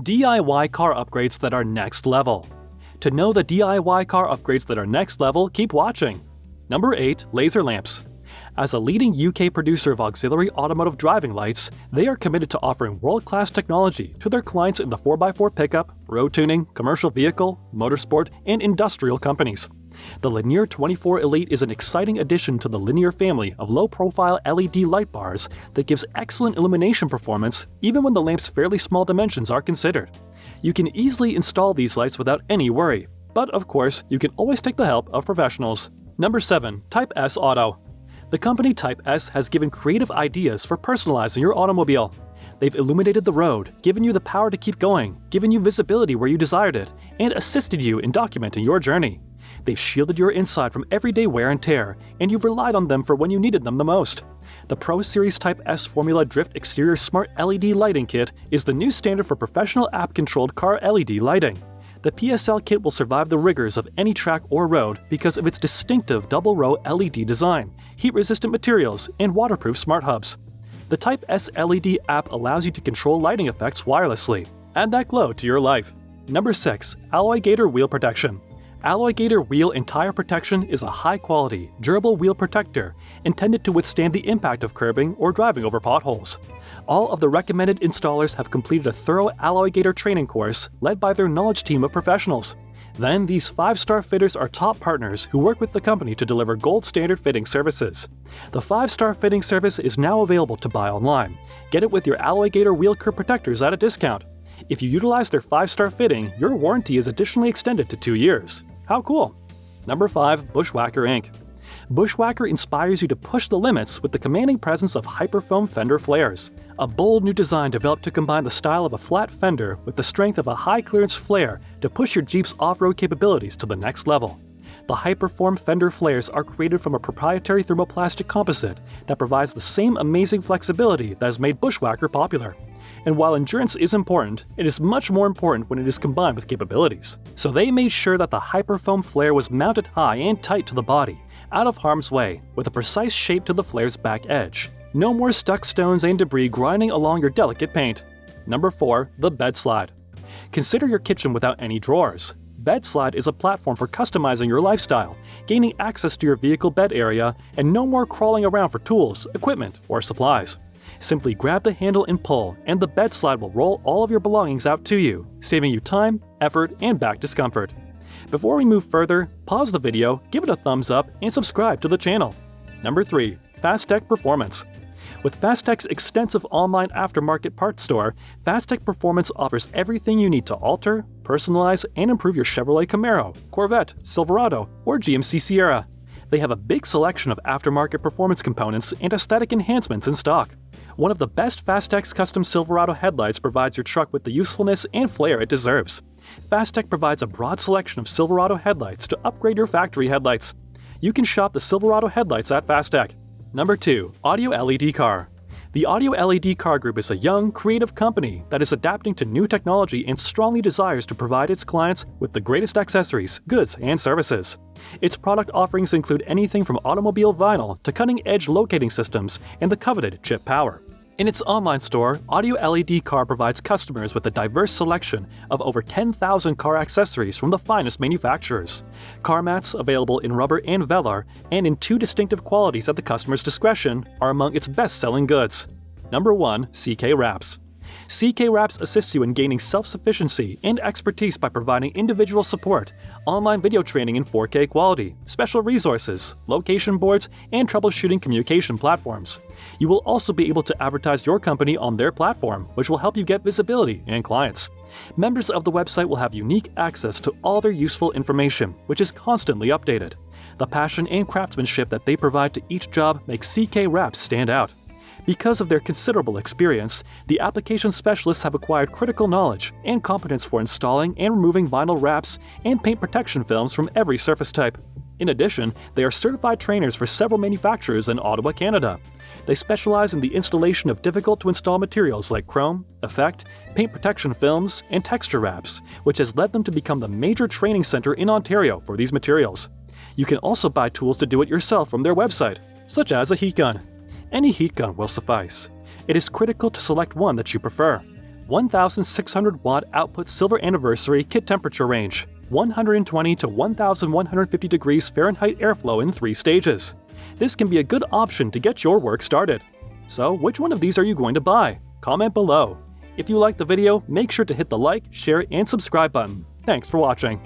DIY car upgrades that are next level. To know the DIY car upgrades that are next level, keep watching. Number 8. Laser lamps. As a leading UK producer of auxiliary automotive driving lights, they are committed to offering world-class technology to their clients in the 4x4 pickup, road tuning, commercial vehicle, motorsport, and industrial companies. The Linear 24 Elite is an exciting addition to the Linear family of low-profile LED light bars that gives excellent illumination performance even when the lamp's fairly small dimensions are considered. You can easily install these lights without any worry, but of course, you can always take the help of professionals. Number 7. Type S Auto. The company Type S has given creative ideas for personalizing your automobile. They've illuminated the road, given you the power to keep going, given you visibility where you desired it, and assisted you in documenting your journey. They've shielded your inside from everyday wear and tear, and you've relied on them for when you needed them the most. The Pro Series Type S Formula Drift Exterior Smart LED Lighting Kit is the new standard for professional app-controlled car LED lighting. The PSL kit will survive the rigors of any track or road because of its distinctive double-row LED design, heat-resistant materials, and waterproof smart hubs. The Type S LED app allows you to control lighting effects wirelessly. Add that glow to your life. Number 6. ALLOYGATOR Wheel Protection. ALLOYGATOR Wheel and Tire Protection is a high-quality, durable wheel protector intended to withstand the impact of curbing or driving over potholes. All of the recommended installers have completed a thorough ALLOYGATOR training course led by their knowledge team of professionals. Then, these 5-star fitters are top partners who work with the company to deliver gold standard fitting services. The 5-star fitting service is now available to buy online. Get it with your ALLOYGATOR wheel curb protectors at a discount. If you utilize their 5-star fitting, your warranty is additionally extended to 2 years. How cool! Number 5. Bushwacker Inc. Bushwacker inspires you to push the limits with the commanding presence of hyperfoam fender flares, a bold new design developed to combine the style of a flat fender with the strength of a high-clearance flare to push your Jeep's off-road capabilities to the next level. The hyperfoam fender flares are created from a proprietary thermoplastic composite that provides the same amazing flexibility that has made Bushwacker popular. And while endurance is important, it is much more important when it is combined with capabilities. So they made sure that the hyperfoam flare was mounted high and tight to the body, out of harm's way, with a precise shape to the flare's back edge. No more stuck stones and debris grinding along your delicate paint. Number 4. The Bedslide. Consider your kitchen without any drawers. Bedslide is a platform for customizing your lifestyle, gaining access to your vehicle bed area, and no more crawling around for tools, equipment, or supplies. Simply grab the handle and pull, and the Bedslide will roll all of your belongings out to you, saving you time, effort, and back discomfort. Before we move further, pause the video, give it a thumbs up, and subscribe to the channel. Number 3. Fasttech Performance. With Fasttech's extensive online aftermarket parts store, Fasttech Performance offers everything you need to alter, personalize, and improve your Chevrolet Camaro, Corvette, Silverado, or GMC Sierra. They have a big selection of aftermarket performance components and aesthetic enhancements in stock. One of the best Fasttech's custom Silverado headlights provides your truck with the usefulness and flair it deserves. Fasttech provides a broad selection of Silverado headlights to upgrade your factory headlights. You can shop the Silverado headlights at Fasttech. Number 2. AUDIOLEDCAR. The AUDIOLEDCAR Group is a young, creative company that is adapting to new technology and strongly desires to provide its clients with the greatest accessories, goods, and services. Its product offerings include anything from automobile vinyl to cutting-edge locating systems and the coveted chip power. In its online store, AUDIOLEDCAR provides customers with a diverse selection of over 10,000 car accessories from the finest manufacturers. Car mats, available in rubber and velour, and in 2 distinctive qualities at the customer's discretion, are among its best-selling goods. Number 1. CK Wraps. CK Wraps assists you in gaining self-sufficiency and expertise by providing individual support, online video training in 4K quality, special resources, location boards, and troubleshooting communication platforms. You will also be able to advertise your company on their platform, which will help you get visibility and clients. Members of the website will have unique access to all their useful information, which is constantly updated. The passion and craftsmanship that they provide to each job makes CK Wraps stand out. Because of their considerable experience, the application specialists have acquired critical knowledge and competence for installing and removing vinyl wraps and paint protection films from every surface type. In addition, they are certified trainers for several manufacturers in Ottawa, Canada. They specialize in the installation of difficult-to-install materials like chrome, effect, paint protection films, and texture wraps, which has led them to become the major training center in Ontario for these materials. You can also buy tools to do it yourself from their website, such as a heat gun. Any heat gun will suffice. It is critical to select one that you prefer. 1600 watt output silver anniversary kit temperature range, 120 to 1150 degrees Fahrenheit airflow in 3 stages. This can be a good option to get your work started. So which one of these are you going to buy? Comment below. If you liked the video, make sure to hit the like, share, and subscribe button. Thanks for watching.